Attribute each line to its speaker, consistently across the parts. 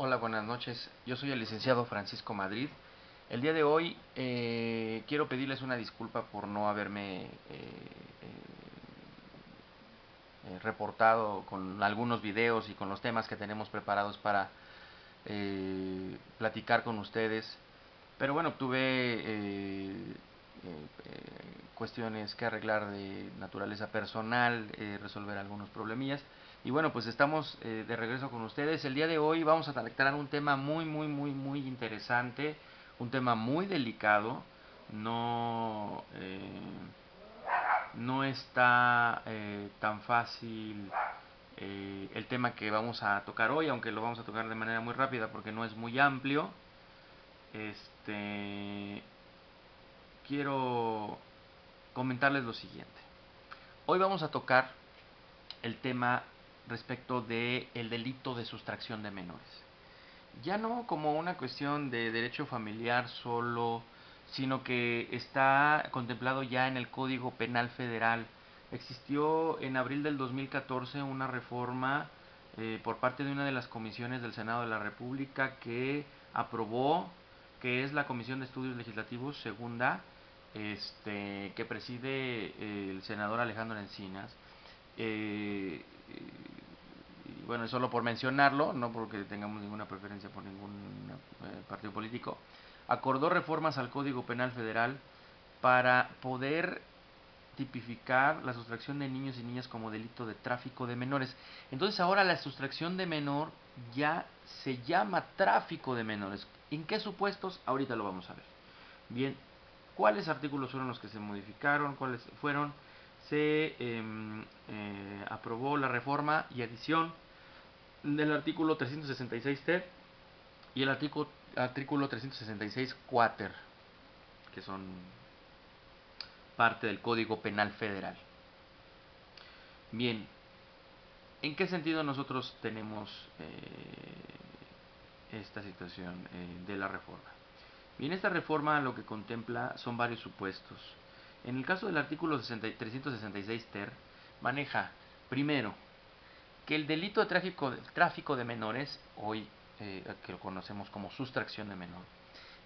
Speaker 1: Hola, buenas noches. Yo soy el licenciado Francisco Madrid. El día de hoy quiero pedirles una disculpa por no haberme reportado con algunos videos y con los temas que tenemos preparados para platicar con ustedes. Pero bueno, tuve cuestiones que arreglar de naturaleza personal, resolver algunos problemillas. Y bueno, pues estamos de regreso con ustedes. El día de hoy vamos a tratar un tema muy interesante, un tema muy delicado. No, no está tan fácil el tema que vamos a tocar hoy, aunque lo vamos a tocar de manera muy rápida porque no es muy amplio. Este, quiero comentarles lo siguiente. Hoy vamos a tocar el tema respecto de el delito de sustracción de menores. Ya no como una cuestión de derecho familiar solo, sino que está contemplado ya en el Código Penal Federal. Existió en abril del 2014 una reforma por parte de una de las comisiones del Senado de la República que aprobó, que es la Comisión de Estudios Legislativos segunda, que preside el senador Alejandro Encinas. Eh, bueno, solo por mencionarlo, no porque tengamos ninguna preferencia por ningún partido político, acordó reformas al Código Penal Federal para poder tipificar la sustracción de niños y niñas como delito de tráfico de menores. Entonces ahora la sustracción de menor ya se llama tráfico de menores. ¿En qué supuestos? Ahorita lo vamos a ver. Bien, ¿cuáles artículos fueron los que se modificaron? ¿Cuáles fueron? Se aprobó la reforma y adición del artículo 366 ter y el artículo 366 quater, que son parte del Código Penal Federal. Bien, ¿en qué sentido nosotros tenemos esta situación de la reforma? Bien, esta reforma lo que contempla son varios supuestos. En el caso del artículo 366 ter, maneja, primero, que el delito de tráfico de menores, hoy que lo conocemos como sustracción de menor,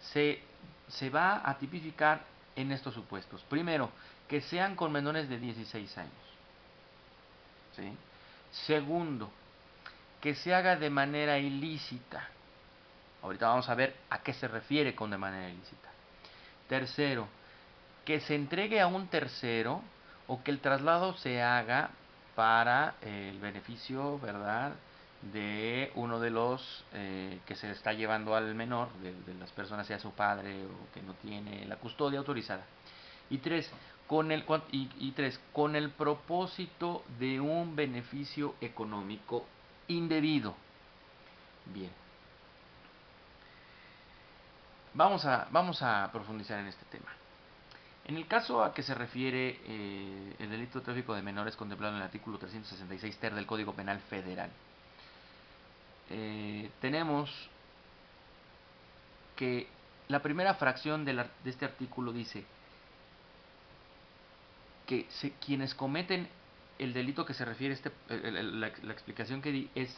Speaker 1: se, se va a tipificar en estos supuestos. Primero, que sean con menores de 16 años. ¿Sí? Segundo, que se haga de manera ilícita. Ahorita vamos a ver a qué se refiere con de manera ilícita. Tercero, que se entregue a un tercero o que el traslado se haga para el beneficio, ¿verdad?, de uno de los que se está llevando al menor, de las personas, sea su padre o que no tiene la custodia autorizada. Y tres, con el propósito de un beneficio económico indebido. Bien, vamos a profundizar en este tema. En el caso a que se refiere el delito de tráfico de menores contemplado en el artículo 366 ter del Código Penal Federal, tenemos que la primera fracción de este artículo dice que quienes cometen el delito que se refiere la explicación que di es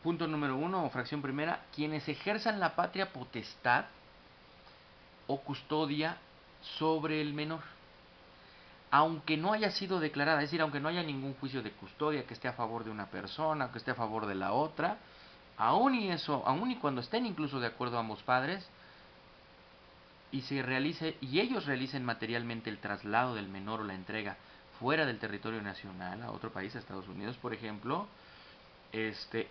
Speaker 1: punto número uno o fracción primera, quienes ejerzan la patria potestad o custodia sobre el menor, aunque no haya sido declarada, es decir, aunque no haya ningún juicio de custodia que esté a favor de una persona, que esté a favor de la otra, aún y cuando estén incluso de acuerdo ambos padres, y ellos realicen materialmente el traslado del menor o la entrega fuera del territorio nacional a otro país, a Estados Unidos, por ejemplo,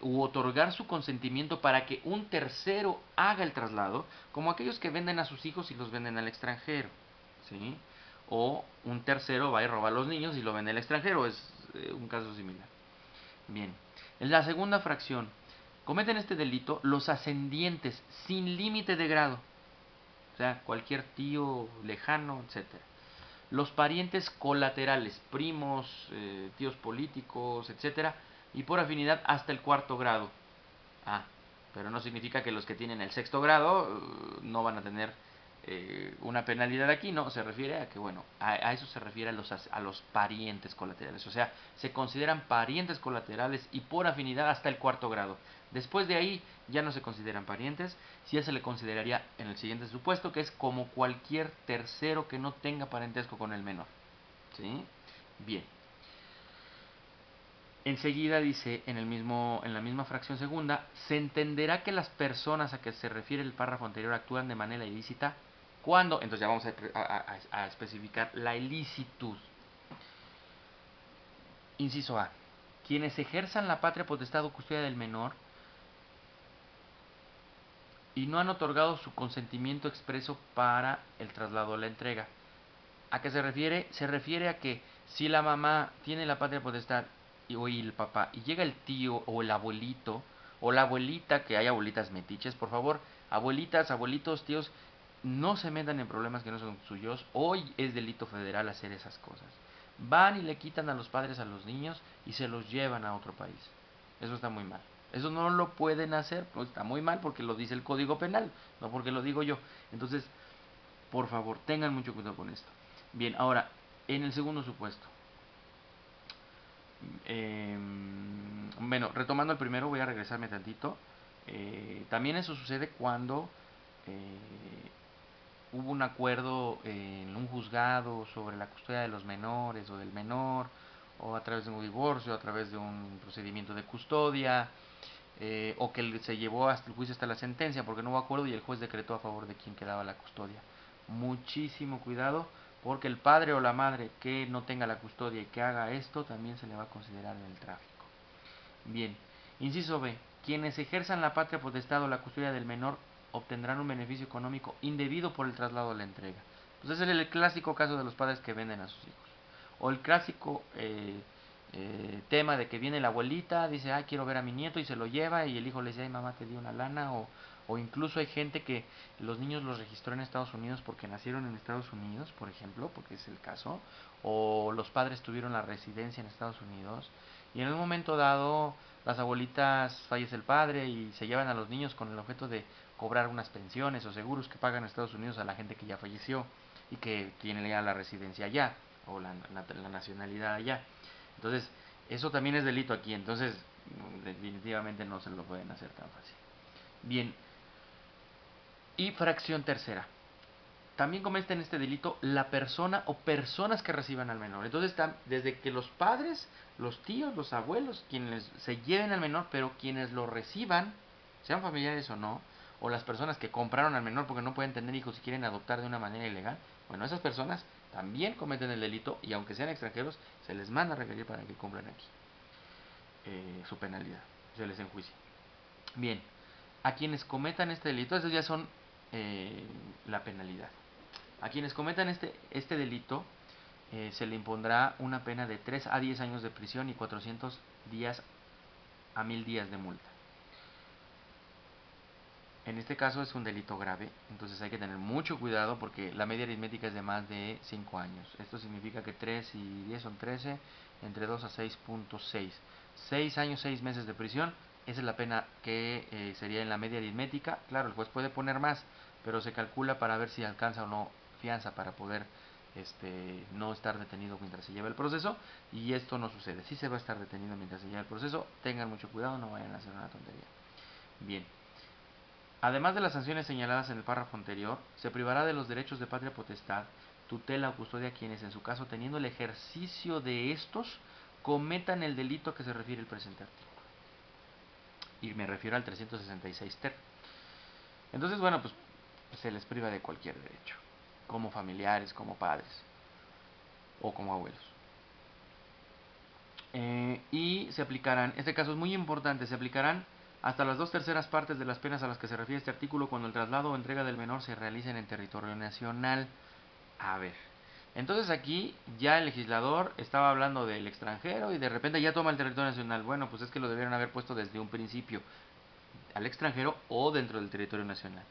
Speaker 1: u otorgar su consentimiento para que un tercero haga el traslado, como aquellos que venden a sus hijos y los venden al extranjero, ¿sí? O un tercero va y roba a los niños y lo vende al extranjero, es un caso similar. Bien, en la segunda fracción, cometen este delito los ascendientes sin límite de grado, o sea, cualquier tío lejano, etcétera. Los parientes colaterales, primos, tíos políticos, etcétera, y por afinidad hasta el cuarto grado. Ah, pero no significa que los que tienen el sexto grado no van a tener una penalidad aquí, no, se refiere a que, bueno, a eso se refiere a los parientes colaterales, o sea, se consideran parientes colaterales y por afinidad hasta el cuarto grado. Después de ahí ya no se consideran parientes, si ya se le consideraría en el siguiente supuesto, que es como cualquier tercero que no tenga parentesco con el menor. ¿Sí? Bien. Enseguida dice, en la misma fracción segunda, se entenderá que las personas a que se refiere el párrafo anterior actúan de manera ilícita cuando, entonces ya vamos a especificar la ilicitud. Inciso A. Quienes ejerzan la patria potestad o custodia del menor y no han otorgado su consentimiento expreso para el traslado o la entrega. ¿A qué se refiere? Se refiere a que si la mamá tiene la patria potestad y el papá y llega el tío o el abuelito o la abuelita, que hay abuelitas metiches, por favor, abuelitas, abuelitos, tíos, no se metan en problemas que no son suyos. Hoy es delito federal hacer esas cosas. Van y le quitan a los padres a los niños y se los llevan a otro país. Eso está muy mal. Eso no lo pueden hacer, pues está muy mal porque lo dice el Código Penal, no porque lo digo yo. Entonces, por favor, tengan mucho cuidado con esto. Bien, ahora, en el segundo supuesto. Bueno, retomando el primero, voy a regresarme tantito. También eso sucede cuando hubo un acuerdo en un juzgado sobre la custodia de los menores o del menor, o a través de un divorcio, a través de un procedimiento de custodia, o que se llevó hasta el juicio, hasta la sentencia, porque no hubo acuerdo y el juez decretó a favor de quien quedaba la custodia. Muchísimo cuidado, porque el padre o la madre que no tenga la custodia y que haga esto también se le va a considerar en el tráfico. Bien, inciso B. Quienes ejerzan la patria potestad o la custodia del menor obtendrán un beneficio económico indebido por el traslado o la entrega. Pues ese es el clásico caso de los padres que venden a sus hijos. O el clásico tema de que viene la abuelita, dice, ay, quiero ver a mi nieto y se lo lleva y el hijo le dice, ay, mamá, te di una lana. O incluso hay gente que los niños los registró en Estados Unidos porque nacieron en Estados Unidos, por ejemplo, porque es el caso. O los padres tuvieron la residencia en Estados Unidos. Y en un momento dado, las abuelitas fallece el padre y se llevan a los niños con el objeto de cobrar unas pensiones o seguros que pagan en Estados Unidos a la gente que ya falleció y que tiene ya la residencia allá o la nacionalidad allá. Entonces, eso también es delito aquí, entonces definitivamente no se lo pueden hacer tan fácil. Bien, y fracción tercera. También cometen este delito la persona o personas que reciban al menor. Entonces, desde que los padres, los tíos, los abuelos, quienes se lleven al menor, pero quienes lo reciban, sean familiares o no, o las personas que compraron al menor porque no pueden tener hijos y quieren adoptar de una manera ilegal, bueno, esas personas también cometen el delito y aunque sean extranjeros, se les manda a requerir para que cumplan aquí su penalidad, se les enjuicia. Bien, a quienes cometan este delito, esos ya son la penalidad. A quienes cometan este delito se le impondrá una pena de 3 a 10 años de prisión y 400 días a 1000 días de multa. En este caso es un delito grave, entonces hay que tener mucho cuidado porque la media aritmética es de más de 5 años. Esto significa que 3 y 10 son 13, entre 2 a 6.6. 6 años, 6 meses de prisión, esa es la pena que sería en la media aritmética. Claro, el juez puede poner más, pero se calcula para ver si alcanza o no fianza para poder no estar detenido mientras se lleva el proceso, y esto no sucede. Si se va a estar detenido mientras se lleva el proceso, tengan mucho cuidado, no vayan a hacer una tontería. Bien. Además de las sanciones señaladas en el párrafo anterior, se privará de los derechos de patria potestad, tutela o custodia a quienes, en su caso, teniendo el ejercicio de estos, cometan el delito a que se refiere el presente artículo. Y me refiero al 366 ter. Entonces, bueno, pues se les priva de cualquier derecho, como familiares, como padres o como abuelos. Y se aplicarán, este caso es muy importante, se aplicarán hasta las 2/3 partes de las penas a las que se refiere este artículo cuando el traslado o entrega del menor se realicen en territorio nacional. A ver, entonces aquí ya el legislador estaba hablando del extranjero y de repente ya toma el territorio nacional. Bueno, pues es que lo debieron haber puesto desde un principio, al extranjero o dentro del territorio nacional.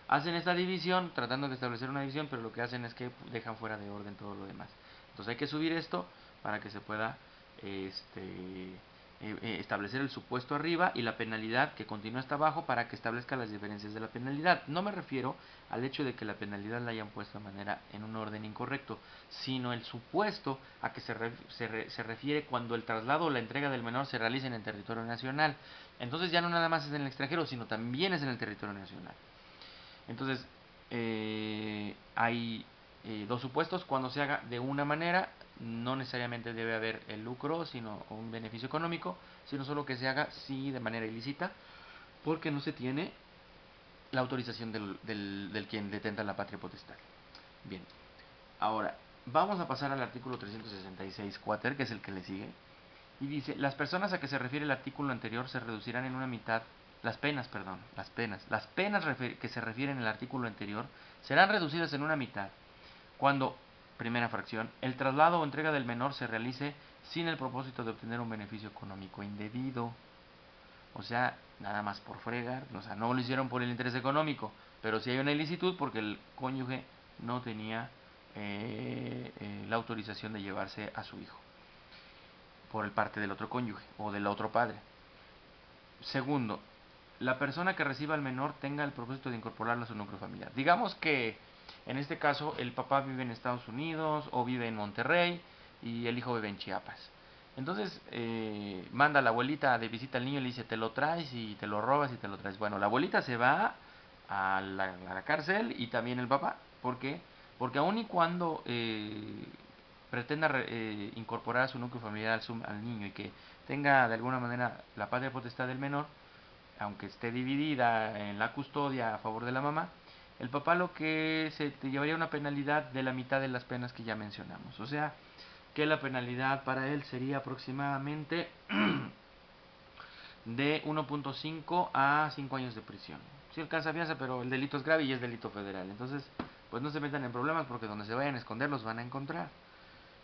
Speaker 1: Hacen esta división, tratando de establecer una división, pero lo que hacen es que dejan fuera de orden todo lo demás. Entonces hay que subir esto para que se pueda este, establecer el supuesto arriba y la penalidad que continúa hasta abajo para que establezca las diferencias de la penalidad. No me refiero al hecho de que la penalidad la hayan puesto de manera en un orden incorrecto, sino el supuesto a que se refiere cuando el traslado o la entrega del menor se realice en el territorio nacional. Entonces ya no nada más es en el extranjero, sino también es en el territorio nacional. Entonces, hay dos supuestos. Cuando se haga de una manera, no necesariamente debe haber el lucro, sino un beneficio económico, sino solo que se haga sí de manera ilícita, porque no se tiene la autorización del quien detenta la patria potestad. Bien, ahora vamos a pasar al artículo 366 quater, que es el que le sigue, y dice: las personas a que se refiere el artículo anterior se reducirán en una mitad. Las penas que se refieren en el artículo anterior serán reducidas en una mitad cuando, primera fracción, el traslado o entrega del menor se realice sin el propósito de obtener un beneficio económico indebido. O sea, nada más por fregar, o sea, no lo hicieron por el interés económico, pero sí hay una ilicitud porque el cónyuge no tenía la autorización de llevarse a su hijo por el parte del otro cónyuge o del otro padre. Segundo, la persona que reciba al menor tenga el propósito de incorporarlo a su núcleo familiar. Digamos que en este caso el papá vive en Estados Unidos o vive en Monterrey y el hijo vive en Chiapas. Entonces manda a la abuelita de visita al niño y le dice: te lo traes y te lo robas y te lo traes. Bueno, la abuelita se va a la cárcel y también el papá. ¿Por qué? Porque aun y cuando pretenda incorporar a su núcleo familiar al niño y que tenga de alguna manera la patria potestad del menor, aunque esté dividida en la custodia a favor de la mamá, el papá lo que se te llevaría una penalidad de la mitad de las penas que ya mencionamos. O sea, que la penalidad para él sería aproximadamente de 1.5 a 5 años de prisión. Sí alcanza fianza, pero el delito es grave y es delito federal. Entonces, pues no se metan en problemas porque donde se vayan a esconder los van a encontrar.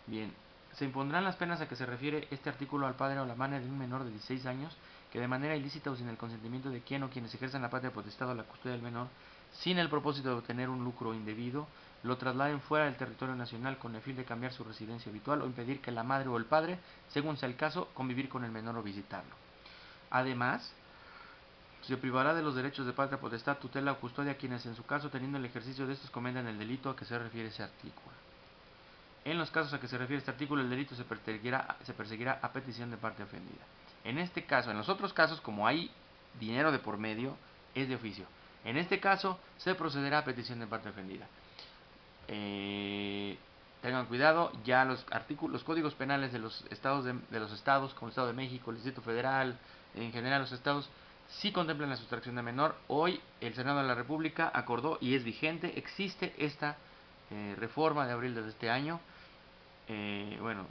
Speaker 1: Bien, se impondrán las penas a que se refiere este artículo al padre o la madre de un menor de 16 años que de manera ilícita o sin el consentimiento de quien o quienes ejerzan la patria potestad o la custodia del menor, sin el propósito de obtener un lucro indebido, lo trasladen fuera del territorio nacional con el fin de cambiar su residencia habitual o impedir que la madre o el padre, según sea el caso, convivir con el menor o visitarlo. Además, se privará de los derechos de patria potestad, tutela o custodia a quienes en su caso, teniendo el ejercicio de estos, cometan el delito a que se refiere ese artículo. En los casos a que se refiere este artículo, el delito se perseguirá a petición de parte ofendida. En este caso, en los otros casos, como hay dinero de por medio, es de oficio. En este caso, se procederá a petición de parte ofendida. Tengan cuidado, ya los códigos penales de los estados, como el Estado de México, el Distrito Federal, en general los estados, sí contemplan la sustracción de menor. Hoy el Senado de la República acordó y es vigente, existe esta reforma de abril de este año, bueno,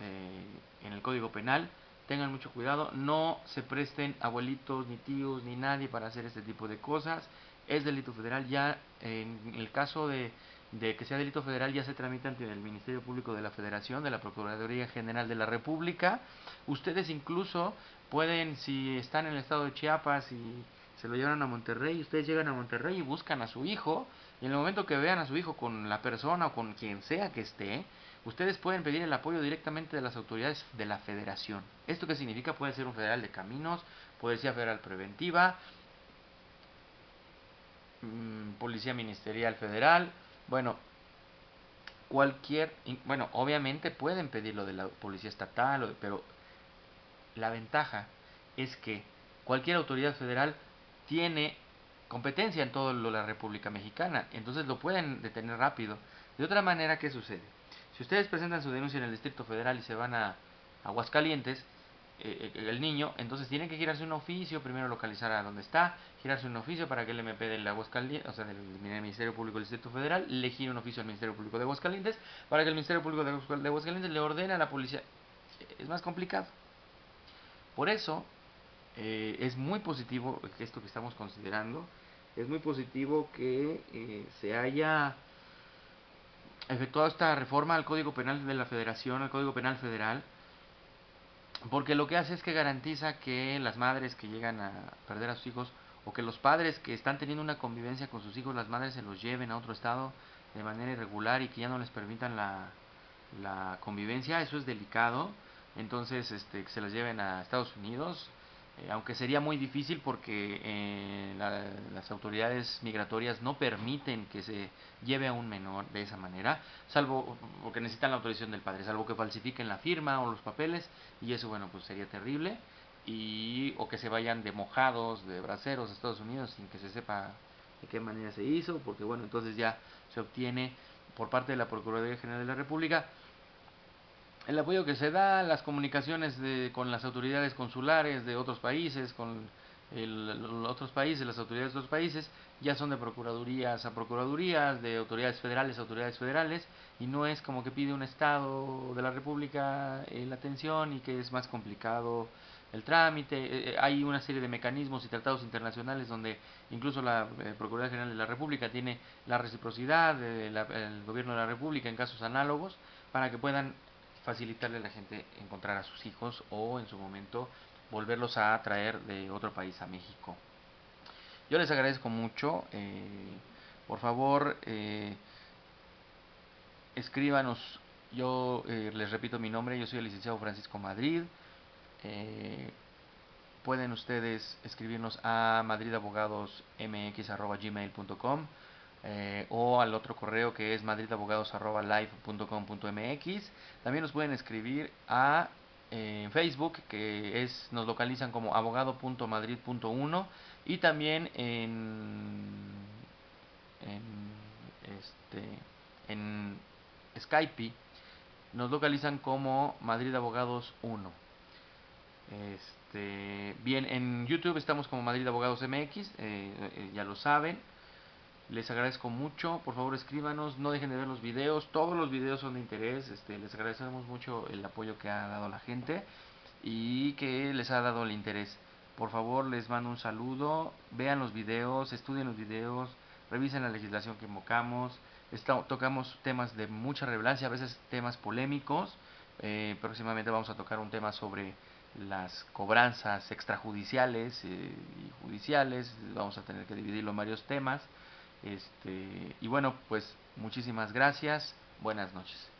Speaker 1: en el Código Penal. Tengan mucho cuidado, no se presten abuelitos, ni tíos, ni nadie para hacer este tipo de cosas. Es delito federal, ya en el caso de que sea delito federal ya se tramita ante el Ministerio Público de la Federación, de la Procuraduría General de la República. Ustedes incluso pueden, si están en el estado de Chiapas y se lo llevan a Monterrey, ustedes llegan a Monterrey y buscan a su hijo, y en el momento que vean a su hijo con la persona o con quien sea que esté, ustedes pueden pedir el apoyo directamente de las autoridades de la federación. ¿Esto qué significa? Puede ser un federal de caminos, policía federal preventiva, policía ministerial federal, bueno, bueno, obviamente pueden pedirlo de la policía estatal, pero la ventaja es que cualquier autoridad federal tiene competencia en toda la República Mexicana, entonces lo pueden detener rápido. De otra manera, ¿qué sucede? Si ustedes presentan su denuncia en el Distrito Federal y se van a Aguascalientes, el niño, entonces tiene que girarse un oficio, primero localizar a dónde está, girarse un oficio para que el MP del Aguascalientes, o sea, del Ministerio Público del Distrito Federal, le gire un oficio al Ministerio Público de Aguascalientes, para que el Ministerio Público de Aguascalientes le ordene a la policía. Es más complicado. Por eso, es muy positivo esto que estamos considerando, es muy positivo que se haya efectuado esta reforma al Código Penal de la Federación, al Código Penal Federal, porque lo que hace es que garantiza que las madres que llegan a perder a sus hijos, o que los padres que están teniendo una convivencia con sus hijos, las madres se los lleven a otro estado de manera irregular y que ya no les permitan la convivencia. Eso es delicado. entonces que se las lleven a Estados Unidos, aunque sería muy difícil porque las autoridades migratorias no permiten que se lleve a un menor de esa manera, salvo porque necesitan la autorización del padre, salvo que falsifiquen la firma o los papeles, y eso, bueno, pues sería terrible, o que se vayan de mojados, de braceros a Estados Unidos sin que se sepa de qué manera se hizo, porque bueno, entonces ya se obtiene por parte de la Procuraduría General de la República el apoyo que se da, las comunicaciones con las autoridades consulares de otros países, con otros países, las autoridades de otros países, ya son de procuradurías a procuradurías, de autoridades federales a autoridades federales, y no es como que pide un Estado de la República la atención y que es más complicado el trámite. Hay una serie de mecanismos y tratados internacionales donde incluso la Procuraduría General de la República tiene la reciprocidad del gobierno de la República en casos análogos para que puedan facilitarle a la gente encontrar a sus hijos o en su momento volverlos a traer de otro país a México. Yo les agradezco mucho. Por favor, escríbanos. Yo les repito mi nombre. Yo soy el licenciado Francisco Madrid. Eh, Pueden ustedes escribirnos a madridabogadosmx@gmail.com o al otro correo que es madridabogados@live.com.mx. También nos pueden escribir a Facebook, que nos localizan como abogado.madrid.1, y también en, en Skype nos localizan como Madrid Abogados 1. Bien, en YouTube estamos como Madrid Abogados MX, ya lo saben. Les agradezco mucho, por favor escríbanos, no dejen de ver los videos, todos los videos son de interés, les agradecemos mucho el apoyo que ha dado la gente y que les ha dado el interés. Por favor, les mando un saludo, vean los videos, estudien los videos, revisen la legislación que invocamos, tocamos temas de mucha relevancia, a veces temas polémicos. Próximamente vamos a tocar un tema sobre las cobranzas extrajudiciales y judiciales, vamos a tener que dividirlo en varios temas. Y bueno, pues muchísimas gracias, buenas noches.